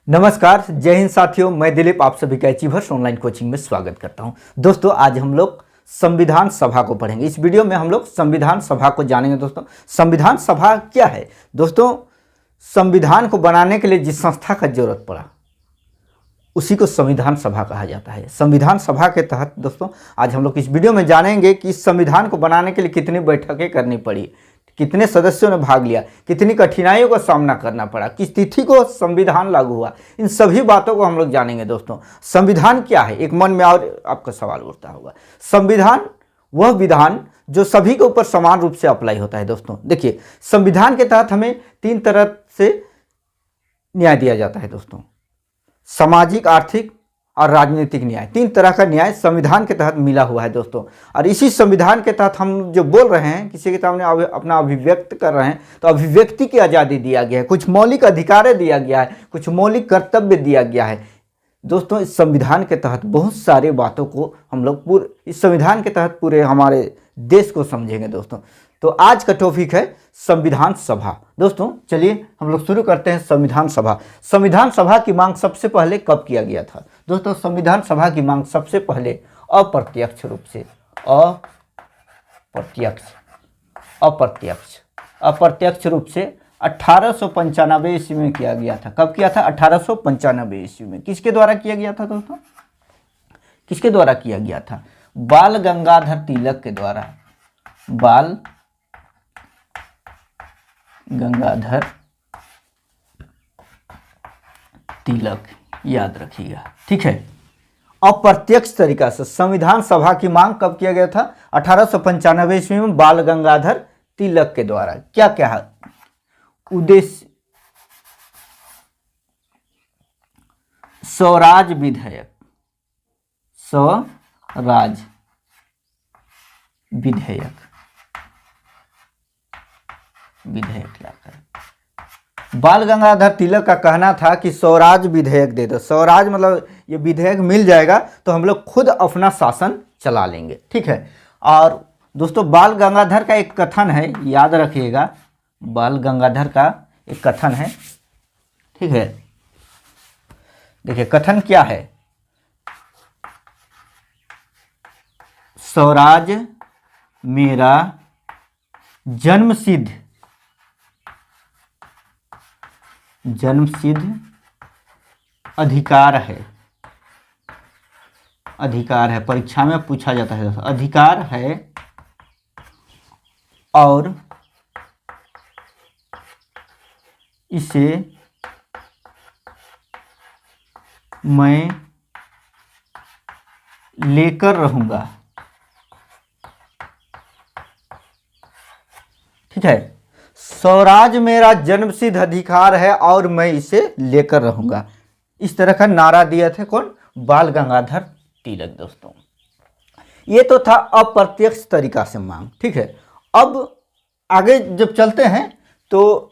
नमस्कार, जय हिंद साथियों। मैं दिलीप आप सभी का एचीवर्स ऑनलाइन कोचिंग में स्वागत करता हूं। दोस्तों, आज हम लोग संविधान सभा को पढ़ेंगे। इस वीडियो में हम लोग संविधान सभा को जानेंगे। दोस्तों, संविधान सभा क्या है? दोस्तों, संविधान को बनाने के लिए जिस संस्था का जरूरत पड़ा उसी को संविधान सभा कहा जाता है। संविधान सभा के तहत दोस्तों आज हम लोग इस वीडियो में जानेंगे कि संविधान को बनाने के लिए कितनी बैठकें करनी पड़ी, कितने सदस्यों ने भाग लिया, कितनी कठिनाइयों का सामना करना पड़ा, किस तिथि को संविधान लागू हुआ। इन सभी बातों को हम लोग जानेंगे। दोस्तों, संविधान क्या है? एक मन में और आपका सवाल उठता होगा। संविधान वह विधान जो सभी के ऊपर समान रूप से अप्लाई होता है। दोस्तों देखिए, संविधान के तहत हमें तीन तरह से न्याय दिया जाता है। दोस्तों, सामाजिक, आर्थिक और राजनीतिक न्याय, तीन तरह का न्याय संविधान के तहत मिला हुआ है। दोस्तों, और इसी संविधान के तहत हम जो बोल रहे हैं, किसी के सामने अपना अभिव्यक्त कर रहे हैं, तो अभिव्यक्ति की आज़ादी दिया गया है, कुछ मौलिक अधिकार दिया गया है, कुछ मौलिक कर्तव्य दिया गया है। दोस्तों, इस संविधान के तहत बहुत सारे बातों को हम लोग इस संविधान के तहत पूरे हमारे देश को समझेंगे। दोस्तों, तो आज का टॉपिक है संविधान सभा। दोस्तों चलिए हम लोग शुरू करते हैं। संविधान सभा। संविधान सभा की मांग सबसे पहले कब किया गया था? दोस्तों, संविधान सभा की मांग सबसे पहले अप्रत्यक्ष रूप से अप्रत्यक्ष रूप से 1895 ईस्वी में किया गया था। कब किया था? 1895 ईस्वी में। किसके द्वारा किया गया था? दोस्तों, किसके द्वारा किया गया था? बाल गंगाधर तिलक के द्वारा। बाल गंगाधर तिलक, याद रखिएगा, ठीक है। अप्रत्यक्ष तरीका से संविधान सभा की मांग कब किया गया था? 1895 ईस्वी में बाल गंगाधर तिलक के द्वारा। क्या क्या उद्देश्य? स्वराज विधेयक, स्वराज विधेयक लाकर बाल गंगाधर तिलक का कहना था कि स्वराज विधेयक दे दो। स्वराज मतलब ये विधेयक मिल जाएगा तो हम लोग खुद अपना शासन चला लेंगे, ठीक है। और दोस्तों, बाल गंगाधर का एक कथन है, याद रखिएगा। बाल गंगाधर का एक कथन है, ठीक है। देखिए कथन क्या है? स्वराज मेरा जन्मसिद्ध अधिकार है। परीक्षा में पूछा जाता है। अधिकार है और इसे मैं लेकर रहूंगा, ठीक है। स्वराज मेरा जन्मसिद्ध अधिकार है और मैं इसे लेकर रहूंगा। इस तरह का नारा दिया थे कौन? बाल गंगाधर तिलक। दोस्तों, ये तो था अप्रत्यक्ष तरीका से मांग, ठीक है। अब आगे जब चलते हैं तो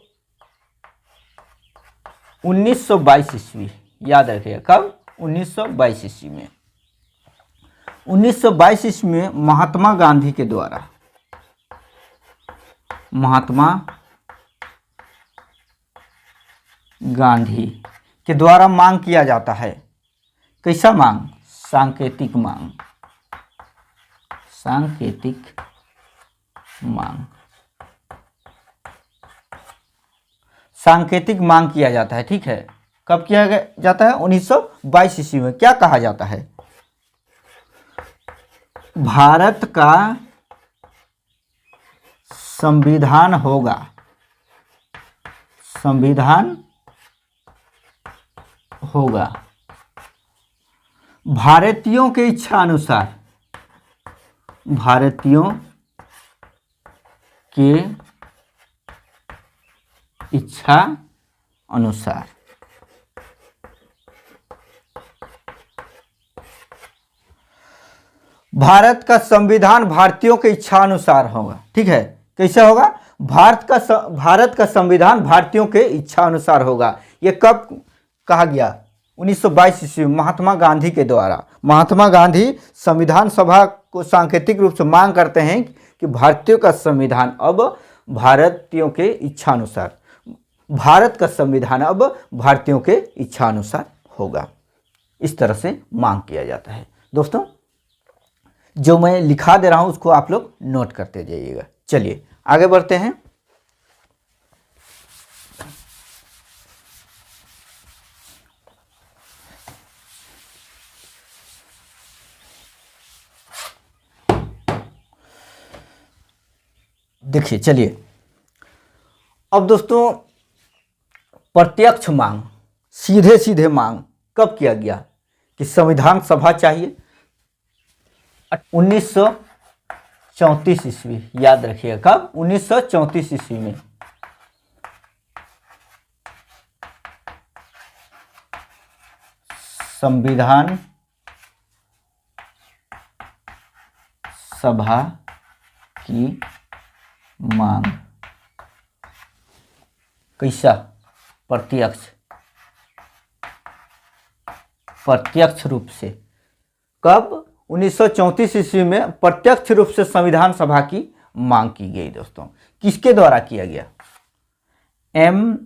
1922 ईस्वी, याद रखिएगा। कब? 1922 ईस्वी में। 1922 ईस्वी में महात्मा गांधी के द्वारा मांग किया जाता है। कैसा मांग? सांकेतिक मांग किया जाता है, ठीक है। कब किया जाता है? 1922 ईस्वी में। क्या कहा जाता है? भारत का संविधान होगा भारतीयों के इच्छा अनुसार। भारत का संविधान भारतीयों के इच्छा अनुसार होगा, ठीक है। कैसे होगा? भारत का संविधान भारतीयों के इच्छा अनुसार होगा। यह कब कहा गया? 1922 ईस्वी में महात्मा गांधी के द्वारा। महात्मा गांधी संविधान सभा को सांकेतिक रूप से मांग करते हैं कि भारतीयों का संविधान अब भारतीयों के इच्छा अनुसार भारत का संविधान अब भारतीयों के इच्छा अनुसार होगा। इस तरह से मांग किया जाता है। दोस्तों, जो मैं लिखा दे रहा हूं उसको आप लोग नोट करते जाइएगा। चलिए आगे बढ़ते हैं। देखिए, चलिए अब दोस्तों, प्रत्यक्ष मांग, सीधे सीधे मांग कब किया गया कि संविधान सभा चाहिए? 1934 ईस्वी, याद रखिएगा कब? 1934 ईस्वी में। संविधान सभा की मांग कैसा? प्रत्यक्ष रूप से। कब? 1934 ईस्वी में प्रत्यक्ष रूप से संविधान सभा की मांग की गई। दोस्तों, किसके द्वारा किया गया? एम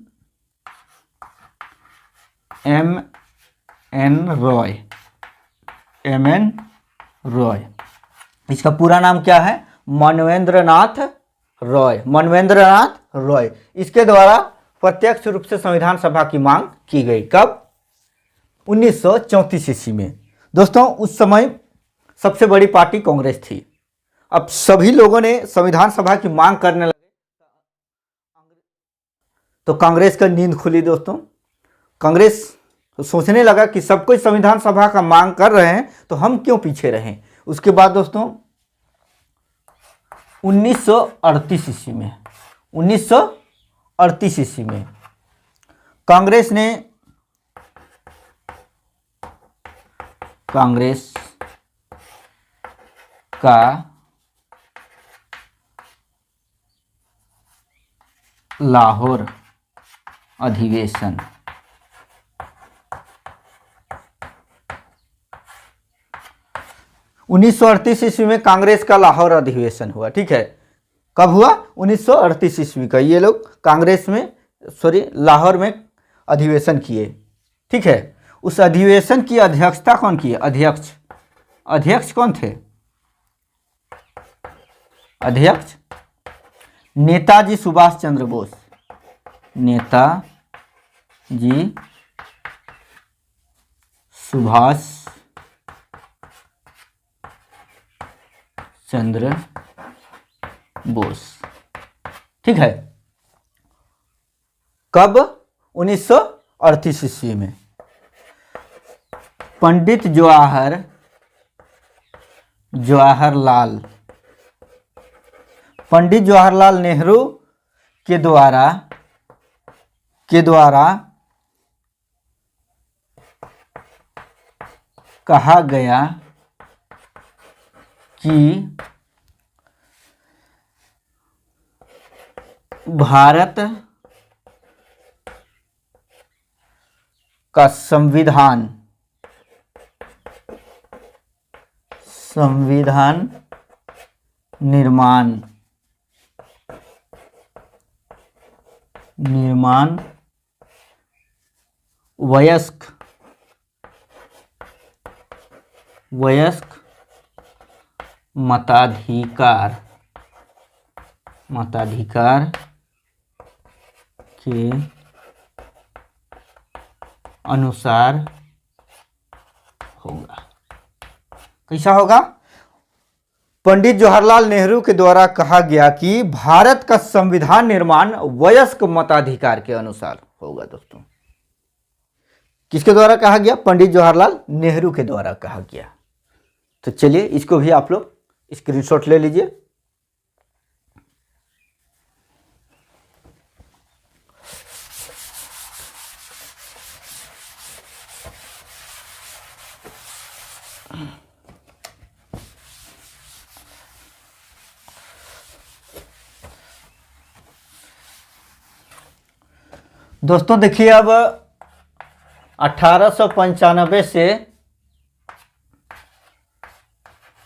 एन रॉय। इसका पूरा नाम क्या है? मानवेंद्रनाथ रॉय। इसके द्वारा प्रत्यक्ष रूप से संविधान सभा की मांग की गई। कब? 1934 ईस्वी में। दोस्तों, उस समय सबसे बड़ी पार्टी कांग्रेस थी। अब सभी लोगों ने संविधान सभा की मांग करने लगे तो कांग्रेस का नींद खुली। दोस्तों, कांग्रेस सोचने लगा कि सब कोई संविधान सभा का मांग कर रहे हैं तो हम क्यों पीछे रहें। उसके बाद दोस्तों 1938 ईस्वी में कांग्रेस का लाहौर अधिवेशन 1938 ईस्वी में कांग्रेस का लाहौर अधिवेशन हुआ। ठीक है, कब हुआ? 1938 ईस्वी का। ये लोग कांग्रेस में लाहौर में अधिवेशन किए। ठीक है, उस अधिवेशन की अध्यक्षता कौन की? अध्यक्ष कौन थे? अध्यक्ष नेताजी सुभाष चंद्र बोस। नेताजी सुभाष चंद्र बोस। ठीक है, कब? 1938 ईस्वी में। पंडित जवाहरलाल नेहरू के द्वारा कहा गया कि भारत का संविधान निर्माण वयस्क मताधिकार के अनुसार होगा। कैसा होगा? पंडित जवाहरलाल नेहरू के द्वारा कहा गया कि भारत का संविधान निर्माण वयस्क मताधिकार के अनुसार होगा। दोस्तों, किसके द्वारा कहा गया? पंडित जवाहरलाल नेहरू के द्वारा कहा गया। तो चलिए इसको भी आप लोग स्क्रीनशॉट ले लीजिए। दोस्तों देखिए, अब 1895 से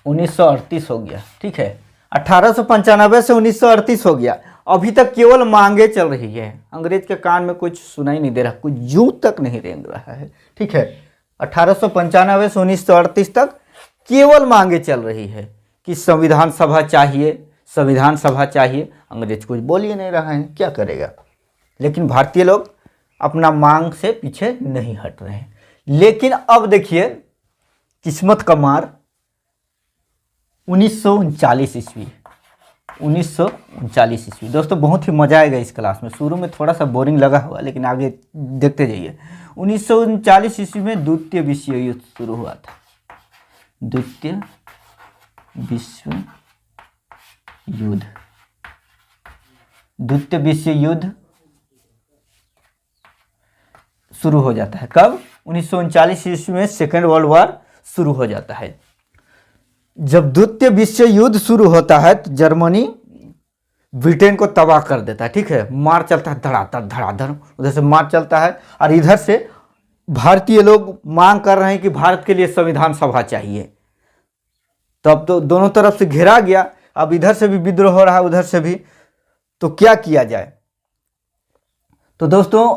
1938 हो गया। ठीक है, 1895 से 1938 हो गया। अभी तक केवल मांगे चल रही है, अंग्रेज के कान में कुछ सुनाई नहीं दे रहा, कुछ जूं तक नहीं रेंग रहा है। ठीक है, 1895 से 1938 तक केवल मांगे चल रही है कि संविधान सभा चाहिए, संविधान सभा चाहिए। अंग्रेज कुछ बोल ही नहीं रहा है, क्या करेगा। लेकिन भारतीय लोग अपना मांग से पीछे नहीं हट रहे हैं। लेकिन अब देखिए किस्मत का मार, 1939 ईस्वी, 1939 ईस्वी। दोस्तों बहुत ही मजा आएगा इस क्लास में, शुरू में थोड़ा सा बोरिंग लगा हुआ लेकिन आगे देखते जाइए। 1939 ईस्वी में द्वितीय विश्व युद्ध शुरू हुआ था। द्वितीय विश्व युद्ध, द्वितीय विश्व युद्ध शुरू हो जाता है। कब? 1939 ईस्वी में सेकेंड वर्ल्ड वॉर शुरू हो जाता है। जब द्वितीय विश्व युद्ध शुरू होता है तो जर्मनी ब्रिटेन को तबाह कर देता है। ठीक है, मार चलता है धड़ाधड़ धड़ाधड़, उधर से मार चलता है और इधर से भारतीय लोग मांग कर रहे हैं कि भारत के लिए संविधान सभा चाहिए। तब तो दोनों तरफ से घेरा गया, अब इधर से भी विद्रोह हो रहा है उधर से भी, तो क्या किया जाए। तो दोस्तों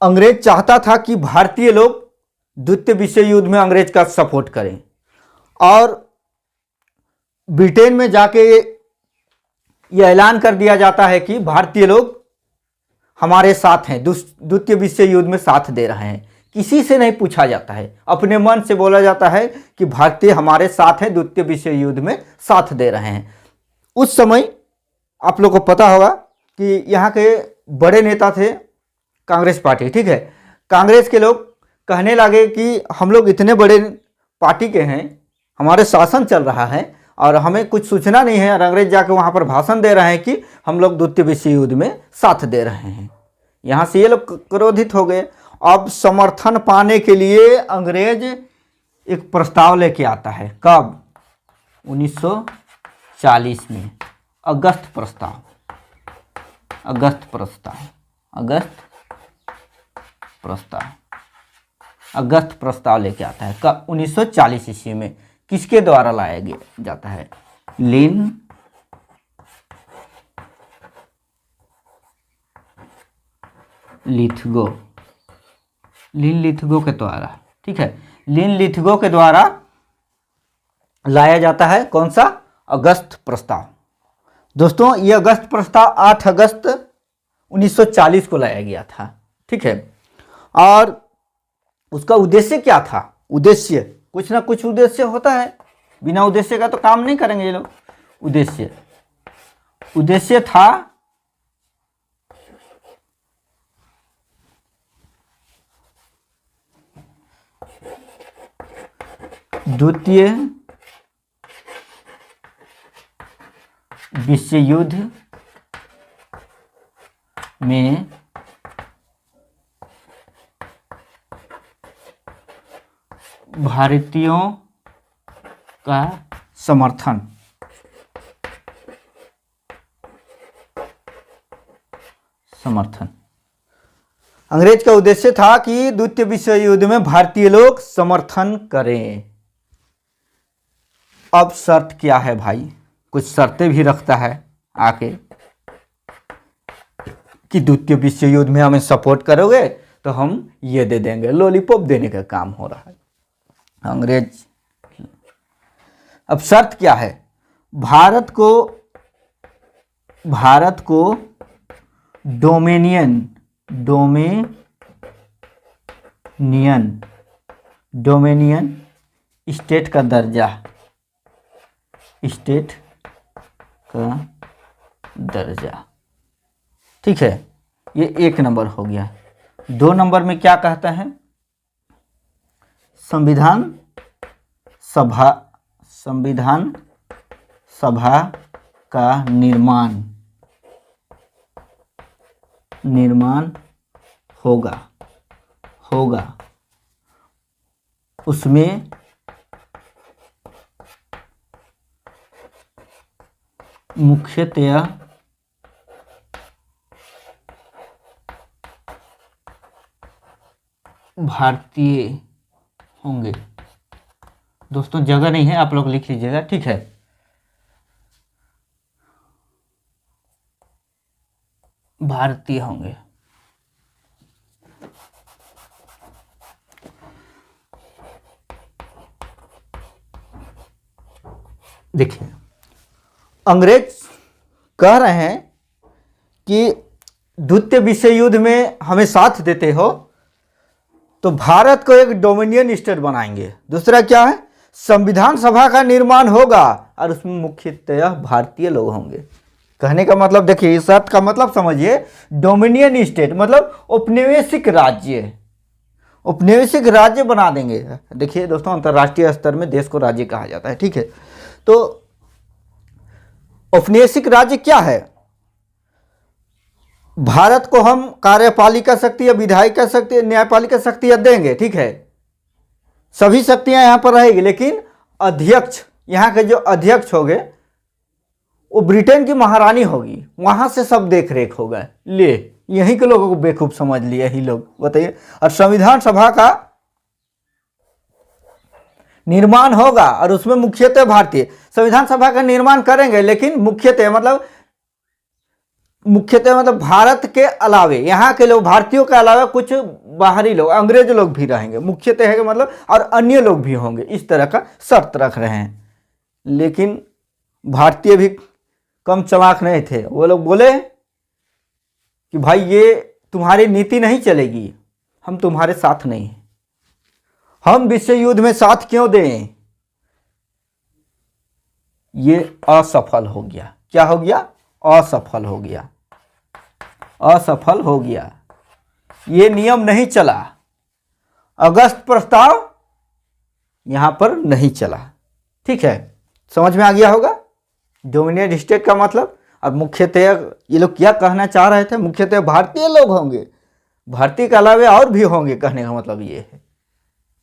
अंग्रेज चाहता था कि भारतीय लोग द्वितीय विश्व युद्ध में अंग्रेज का सपोर्ट करें और ब्रिटेन में जाके यह ऐलान कर दिया जाता है कि भारतीय लोग हमारे साथ हैं, द्वितीय विश्व युद्ध में साथ दे रहे हैं। किसी से नहीं पूछा जाता है, अपने मन से बोला जाता है कि भारतीय हमारे साथ हैं, द्वितीय विश्व युद्ध में साथ दे रहे हैं। उस समय आप लोगों को पता होगा कि यहाँ के बड़े नेता थे कांग्रेस पार्टी। ठीक है, कांग्रेस के लोग कहने लगे कि हम लोग इतने बड़े पार्टी के हैं, हमारे शासन चल रहा है और हमें कुछ सूचना नहीं है, और अंग्रेज जाकर वहाँ पर भाषण दे रहे हैं कि हम लोग द्वितीय विश्व युद्ध में साथ दे रहे हैं। यहाँ से ये लोग क्रोधित हो गए। अब समर्थन पाने के लिए अंग्रेज एक प्रस्ताव लेके आता है। कब? 1940 में, अगस्त प्रस्ताव, अगस्त प्रस्ताव, अगस्त प्रस्ताव, अगस्त प्रस्ताव लेके आता है। कब? 1940 ईस्वी में। किसके द्वारा लाया गया जाता है? लिन लिथगो, लिन लिथगो के द्वारा। ठीक है, लिन लिथगो के द्वारा लाया जाता है। कौन सा? अगस्त प्रस्ताव। दोस्तों ये अगस्त प्रस्ताव 8 अगस्त 1940 को लाया गया था। ठीक है, और उसका उद्देश्य क्या था? उद्देश्य, कुछ ना कुछ उद्देश्य होता है, बिना उद्देश्य का तो काम नहीं करेंगे ये लोग। उद्देश्य, उद्देश्य था द्वितीय विश्व युद्ध में भारतीयों का समर्थन, समर्थन। अंग्रेज का उद्देश्य था कि द्वितीय विश्व युद्ध में भारतीय लोग समर्थन करें। अब शर्त क्या है भाई? कुछ शर्तें भी रखता है आके कि द्वितीय विश्व युद्ध में हमें सपोर्ट करोगे तो हम ये दे देंगे। लॉलीपॉप देने का काम हो रहा है अंग्रेज। अब शर्त क्या है? भारत को डोमिनियन स्टेट का दर्जा, स्टेट का दर्जा। ठीक है, ये 1 नंबर हो गया। 2 नंबर में क्या कहता है? संविधान सभा का निर्माण होगा। उसमें मुख्यतया भारतीय होंगे। दोस्तों जगह नहीं है, आप लोग लिख लीजिएगा। ठीक है, भारतीय होंगे। देखिए, अंग्रेज कह रहे हैं कि द्वितीय विश्व युद्ध में हमें साथ देते हो तो भारत को एक डोमिनियन स्टेट बनाएंगे। दूसरा क्या है, संविधान सभा का निर्माण होगा और उसमें मुख्यतः भारतीय लोग होंगे। कहने का मतलब देखिए, इस शर्त का मतलब समझिए, डोमिनियन स्टेट मतलब औपनिवेशिक राज्य, औपनिवेशिक राज्य बना देंगे। देखिए दोस्तों, अंतर्राष्ट्रीय स्तर में देश को राज्य कहा जाता है, ठीक है। तो औपनिवेशिक राज्य क्या है, भारत को हम कार्यपालिका शक्ति या विधायिका शक्ति, न्यायपालिका शक्तियां देंगे, ठीक है, सभी शक्तियां यहां पर रहेगी, लेकिन अध्यक्ष, यहां के जो अध्यक्ष होंगे वो ब्रिटेन की महारानी होगी, वहां से सब देख रेख होगा। ले, यहीं के लोगों को बेवकूफ समझ लिए ही लोग, बताइए। और संविधान सभा का निर्माण होगा और उसमें मुख्यतः भारतीय, संविधान सभा का निर्माण करेंगे, लेकिन मुख्यतः मतलब भारत के अलावे, यहाँ के लोग, भारतीयों के अलावा कुछ बाहरी लोग, अंग्रेज लोग भी रहेंगे, मुख्यतः है कि मतलब, और अन्य लोग भी होंगे, इस तरह का शर्त रख रहे हैं। लेकिन भारतीय भी कम चालाक नहीं थे, वो लोग बोले कि भाई ये तुम्हारी नीति नहीं चलेगी, हम तुम्हारे साथ नहीं हैं, हम विश्व युद्ध में साथ क्यों दें। ये असफल हो गया। क्या हो गया, असफल हो गया, असफल हो गया, ये नियम नहीं चला, अगस्त प्रस्ताव यहां पर नहीं चला, ठीक है। समझ में आ गया होगा डोमिनियन स्टेट का मतलब। अब मुख्यतः ये लोग क्या कहना चाह रहे थे, मुख्यतः भारतीय लोग होंगे, भारतीय के अलावे और भी होंगे, कहने का मतलब ये है।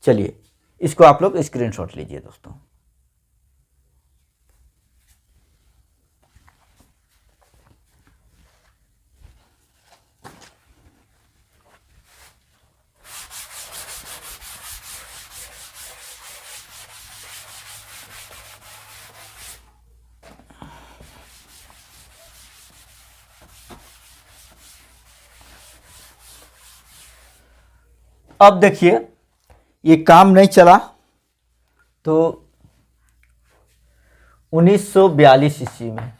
चलिए, इसको आप लोग स्क्रीनशॉट लीजिए दोस्तों। अब देखिए, ये काम नहीं चला तो 1942 ईस्वी में,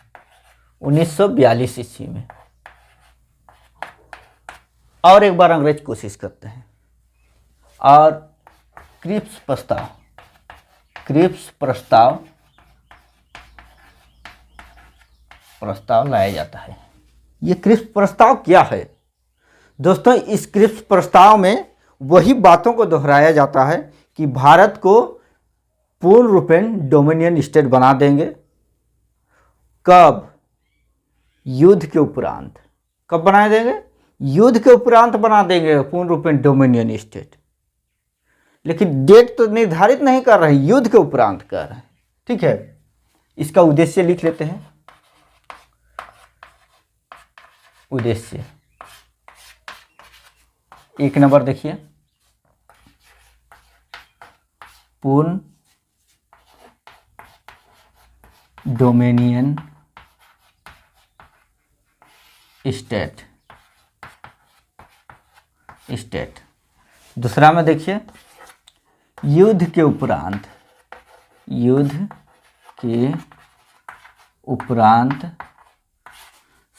1942 ईस्वी में और एक बार अंग्रेज कोशिश करते हैं और क्रिप्स प्रस्ताव लाया जाता है। ये क्रिप्स प्रस्ताव क्या है दोस्तों, इस क्रिप्स प्रस्ताव में वही बातों को दोहराया जाता है कि भारत को पूर्ण रूपेण डोमिनियन स्टेट बना देंगे। कब, युद्ध के उपरांत। कब बना देंगे, युद्ध के उपरांत बना देंगे पूर्ण रूपेण डोमिनियन स्टेट। लेकिन डेट तो निर्धारित नहीं कर रहे, युद्ध के उपरांत कर रहे हैं, ठीक है। इसका उद्देश्य लिख लेते हैं। उद्देश्य 1 नंबर देखिए, पूर्ण डोमिनियन स्टेट। दूसरा में देखिए, युद्ध के उपरांत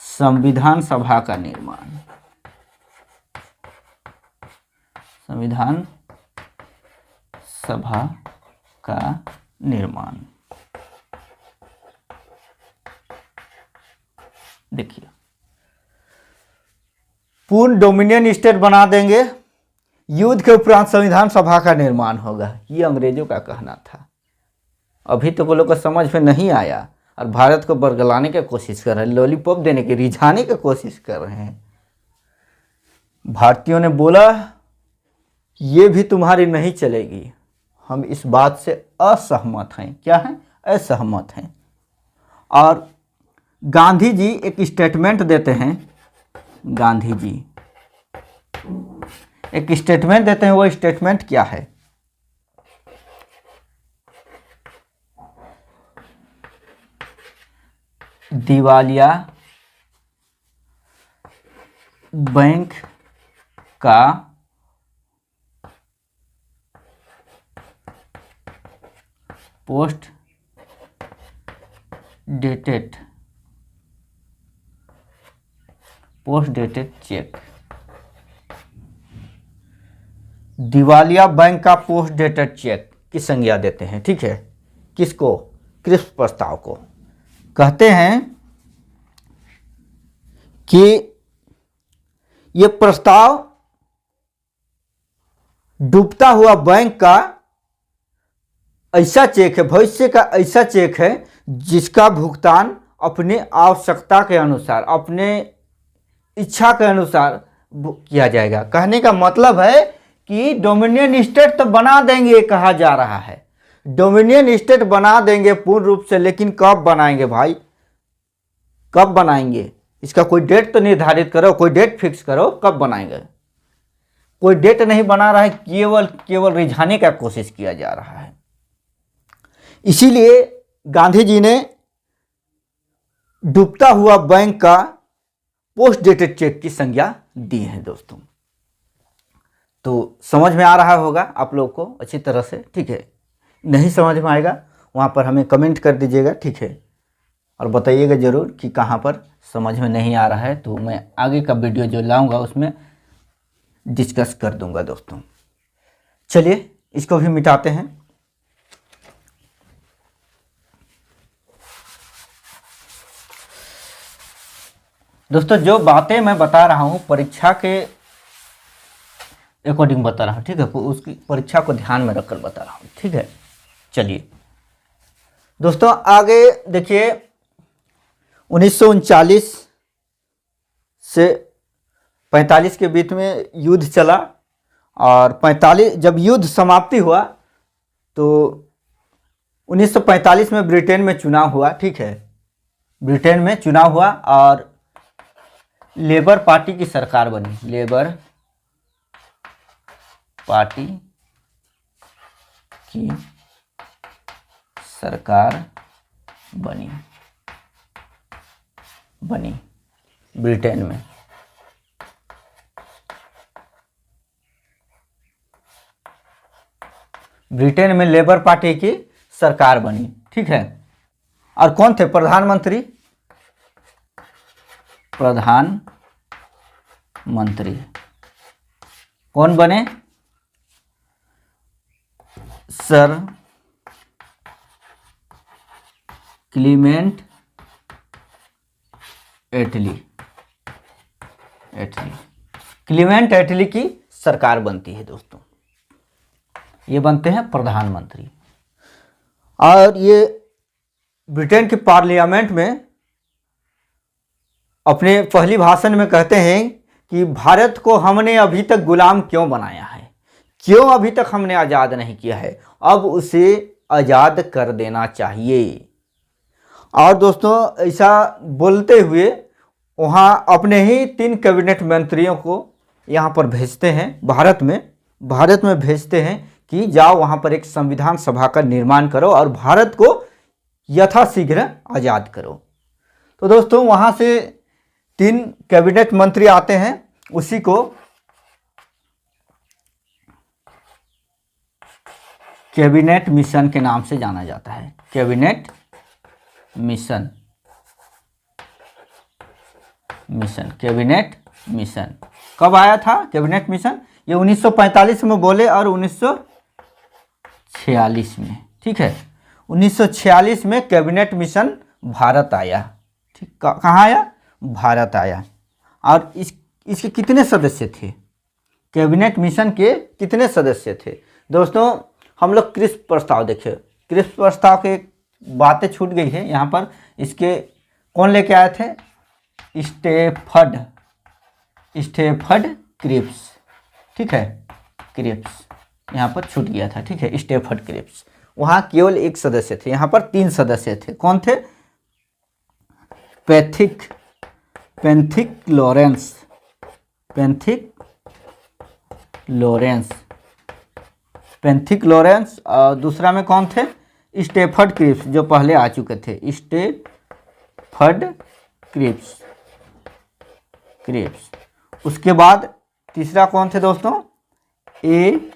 संविधान सभा का निर्माण। संविधान सभा का निर्माण। देखिए, पूर्ण डोमिनियन स्टेट बना देंगे, युद्ध के उपरांत संविधान सभा का निर्माण होगा, ये अंग्रेजों का कहना था। अभी तो वो लोग को समझ में नहीं आया और भारत को बरगलाने की कोशिश कर रहे हैं, लॉलीपॉप देने की, रिझाने की कोशिश कर रहे हैं। भारतीयों ने बोला ये भी तुम्हारी नहीं चलेगी, हम इस बात से असहमत हैं। क्या है, असहमत हैं। और गांधी जी एक स्टेटमेंट देते हैं, गांधी जी एक स्टेटमेंट देते हैं। वो स्टेटमेंट क्या है, दिवालिया बैंक का पोस्ट डेटेड चेक, दिवालिया बैंक का पोस्ट डेटेड चेक की संज्ञा देते हैं। ठीक है, किसको? क्रिप्स प्रस्ताव को। कहते हैं कि ये प्रस्ताव डूबता हुआ बैंक का ऐसा चेक है, भविष्य का ऐसा चेक है जिसका भुगतान अपने आवश्यकता के अनुसार, अपने इच्छा के अनुसार किया जाएगा। कहने का मतलब है कि डोमिनियन स्टेट तो बना देंगे, कहा जा रहा है डोमिनियन स्टेट बना देंगे पूर्ण रूप से, लेकिन कब बनाएंगे भाई? कब बनाएंगे? इसका कोई डेट तो निर्धारित करो, कोई डेट फिक्स करो, कब बनाएंगे? कोई डेट नहीं बना रहा है, केवल रिझाने का कोशिश किया जा रहा है। इसीलिए गांधी जी ने डूबता हुआ बैंक का पोस्ट डेटेड चेक की संज्ञा दी है दोस्तों। तो समझ में आ रहा होगा आप लोग को अच्छी तरह से। ठीक है, नहीं समझ में आएगा वहाँ पर हमें कमेंट कर दीजिएगा। ठीक है, और बताइएगा ज़रूर कि कहाँ पर समझ में नहीं आ रहा है, तो मैं आगे का वीडियो जो लाऊंगा उसमें डिस्कस कर दूंगा दोस्तों। चलिए इसको भी मिटाते हैं। दोस्तों जो बातें मैं बता रहा हूँ परीक्षा के अकॉर्डिंग बता रहा हूँ। ठीक है, उसकी परीक्षा को ध्यान में रखकर बता रहा हूँ। ठीक है, चलिए दोस्तों आगे देखिए। 1939 से 45 के बीच में युद्ध चला, और 45 जब युद्ध समाप्ति हुआ तो 1945 में ब्रिटेन में चुनाव हुआ। ठीक है, ब्रिटेन में चुनाव हुआ और लेबर पार्टी की सरकार बनी। लेबर पार्टी की सरकार बनी ब्रिटेन में। ब्रिटेन में लेबर पार्टी की सरकार बनी। ठीक है, और कौन थे प्रधानमंत्री? प्रधानमंत्री कौन बने? सर क्लीमेंट एटली। क्लीमेंट एटली की सरकार बनती है दोस्तों। ये बनते हैं प्रधानमंत्री। और ये ब्रिटेन के पार्लियामेंट में अपने पहली भाषण में कहते हैं कि भारत को हमने अभी तक गुलाम क्यों बनाया है, क्यों अभी तक हमने आज़ाद नहीं किया है, अब उसे आज़ाद कर देना चाहिए। और दोस्तों ऐसा बोलते हुए वहाँ अपने ही 3 कैबिनेट मंत्रियों को यहाँ पर भेजते हैं, भारत में भेजते हैं कि जाओ वहाँ पर एक संविधान सभा का निर्माण करो और भारत को यथाशीघ्र आज़ाद करो। तो दोस्तों वहाँ से 3 कैबिनेट मंत्री आते हैं, उसी को कैबिनेट मिशन के नाम से जाना जाता है। कैबिनेट मिशन कब आया था कैबिनेट मिशन? ये 1945 में बोले और 1946 में। ठीक है, 1946 में कैबिनेट मिशन भारत आया। ठीक, कहाँ आया? भारत आया। और इसके कितने सदस्य थे? कैबिनेट मिशन के कितने सदस्य थे? दोस्तों हम लोग क्रिप्स प्रस्ताव देखे, क्रिप्स प्रस्ताव के बातें छूट गई है यहाँ पर। इसके कौन लेके आए थे? Stafford Cripps. ठीक है, क्रिप्स यहाँ पर छूट गया था। ठीक है, स्टेफर्ड क्रिप्स। वहाँ केवल एक सदस्य थे, यहाँ पर 3 सदस्य थे। कौन थे? पेंथिक लॉरेंस और दूसरा में कौन थे? स्टेफर्ड क्रिप्स, जो पहले आ चुके थे। स्टेफर्ड क्रिप्स उसके बाद तीसरा कौन थे दोस्तों, ए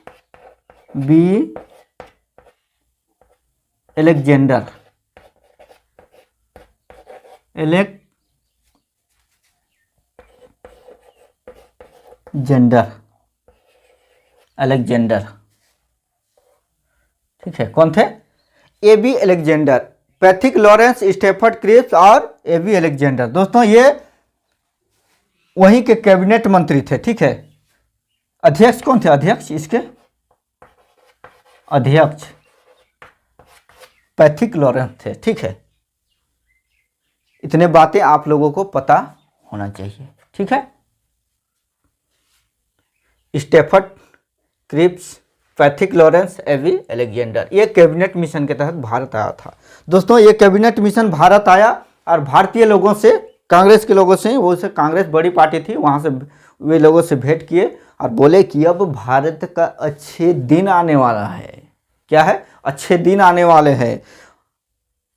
बी अलेक्जेंडर, अलेक्जेंडर, ठीक है। कौन थे, A B Alexander, Pethick Lawrence, Stafford Cripps और ए बी अलेक्जेंडर। दोस्तों ये वहीं के कैबिनेट मंत्री थे, ठीक है। अध्यक्ष कौन थे, अध्यक्ष, इसके अध्यक्ष पैथिक लॉरेंस थे, ठीक है। इतने बातें आप लोगों को पता होना चाहिए, ठीक है। स्टेफर्ड क्रिप्स, पैथिक लॉरेंस, एवी अलेक्जेंडर, ये कैबिनेट मिशन के तहत भारत आया था। दोस्तों ये कैबिनेट मिशन भारत आया और भारतीय लोगों से, कांग्रेस के लोगों से, वो से कांग्रेस बड़ी पार्टी थी, वहाँ से वे लोगों से भेंट किए और बोले कि अब भारत का अच्छे दिन आने वाला है। क्या है, अच्छे दिन आने वाले हैं।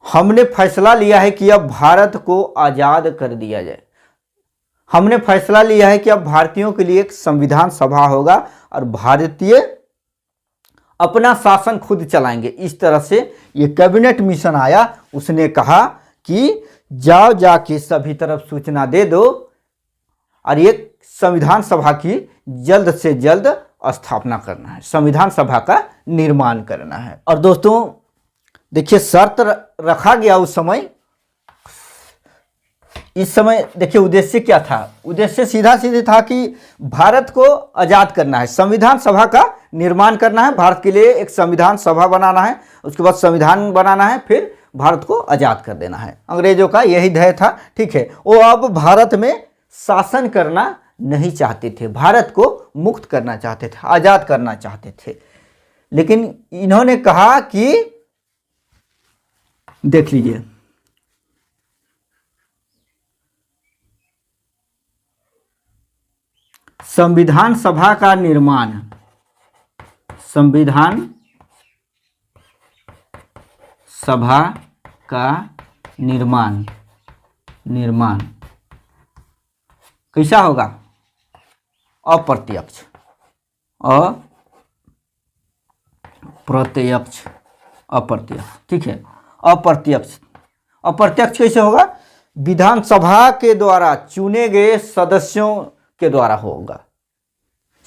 हमने फैसला लिया है कि अब भारत को आज़ाद कर दिया जाए। हमने फैसला लिया है कि अब भारतीयों के लिए एक संविधान सभा होगा और भारतीय अपना शासन खुद चलाएंगे। इस तरह से ये कैबिनेट मिशन आया। उसने कहा कि जाओ जाके सभी तरफ सूचना दे दो और ये संविधान सभा की जल्द से जल्द स्थापना करना है, संविधान सभा का निर्माण करना है। और दोस्तों देखिए शर्त रखा गया उस समय, इस समय देखिए उद्देश्य क्या था, उद्देश्य सीधा सीधे था कि भारत को आज़ाद करना है, संविधान सभा का निर्माण करना है, भारत के लिए एक संविधान सभा बनाना है, उसके बाद संविधान बनाना है, फिर भारत को आज़ाद कर देना है। अंग्रेजों का यही ध्येय था, ठीक है। वो अब भारत में शासन करना नहीं चाहते थे, भारत को मुक्त करना चाहते थे, आज़ाद करना चाहते थे। लेकिन इन्होंने कहा कि देख लीजिए, संविधान सभा का निर्माण, संविधान सभा का निर्माण कैसा होगा, अप्रत्यक्ष, ठीक है। अप्रत्यक्ष कैसे होगा, विधानसभा के द्वारा चुने गए सदस्यों के द्वारा होगा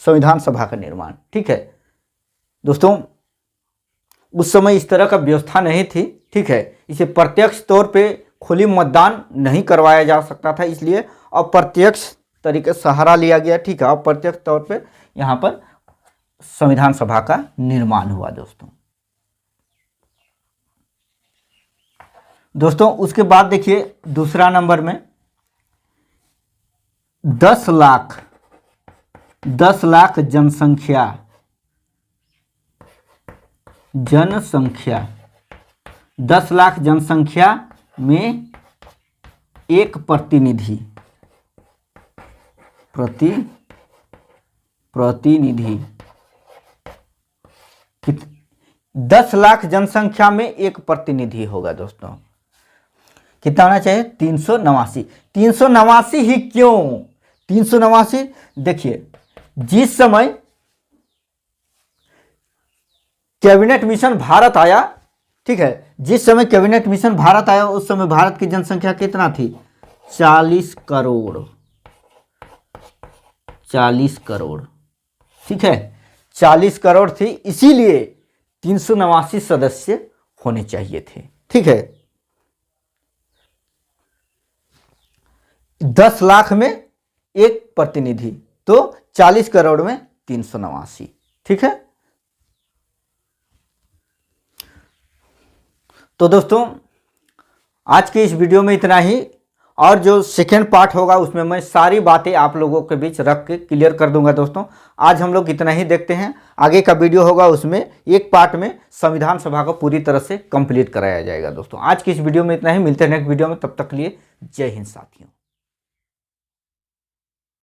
संविधान सभा का निर्माण, ठीक है। दोस्तों उस समय इस तरह का व्यवस्था नहीं थी, ठीक है। इसे प्रत्यक्ष तौर पे खुली मतदान नहीं करवाया जा सकता था, इसलिए अप्रत्यक्ष तरीके से सहारा लिया गया, ठीक है। अप्रत्यक्ष तौर पे यहाँ पर संविधान सभा का निर्माण हुआ। दोस्तों उसके बाद देखिए दूसरा नंबर में 10 लाख जनसंख्या 10 लाख जनसंख्या में एक प्रतिनिधि 10 लाख जनसंख्या में एक प्रतिनिधि होगा। दोस्तों कितना होना चाहिए, 389 ही क्यों 389, देखिए जिस समय कैबिनेट मिशन भारत आया, ठीक है, जिस समय कैबिनेट मिशन भारत आया उस समय भारत की जनसंख्या कितना थी, 40 करोड़, ठीक है, 40 करोड़ थी, इसीलिए 389 सदस्य होने चाहिए थे, ठीक है। 10 लाख में एक प्रतिनिधि तो 40 करोड़ में 389, ठीक है। तो दोस्तों आज के इस वीडियो में इतना ही, और जो सेकेंड पार्ट होगा उसमें मैं सारी बातें आप लोगों के बीच रख के क्लियर कर दूंगा। दोस्तों आज हम लोग इतना ही देखते हैं, आगे का वीडियो होगा उसमें एक पार्ट में संविधान सभा को पूरी तरह से कंप्लीट कराया जाएगा। दोस्तों आज की इस वीडियो में इतना ही, मिलते हैं नेक्स्ट वीडियो में, तब तक के लिए जय हिंद साथियों।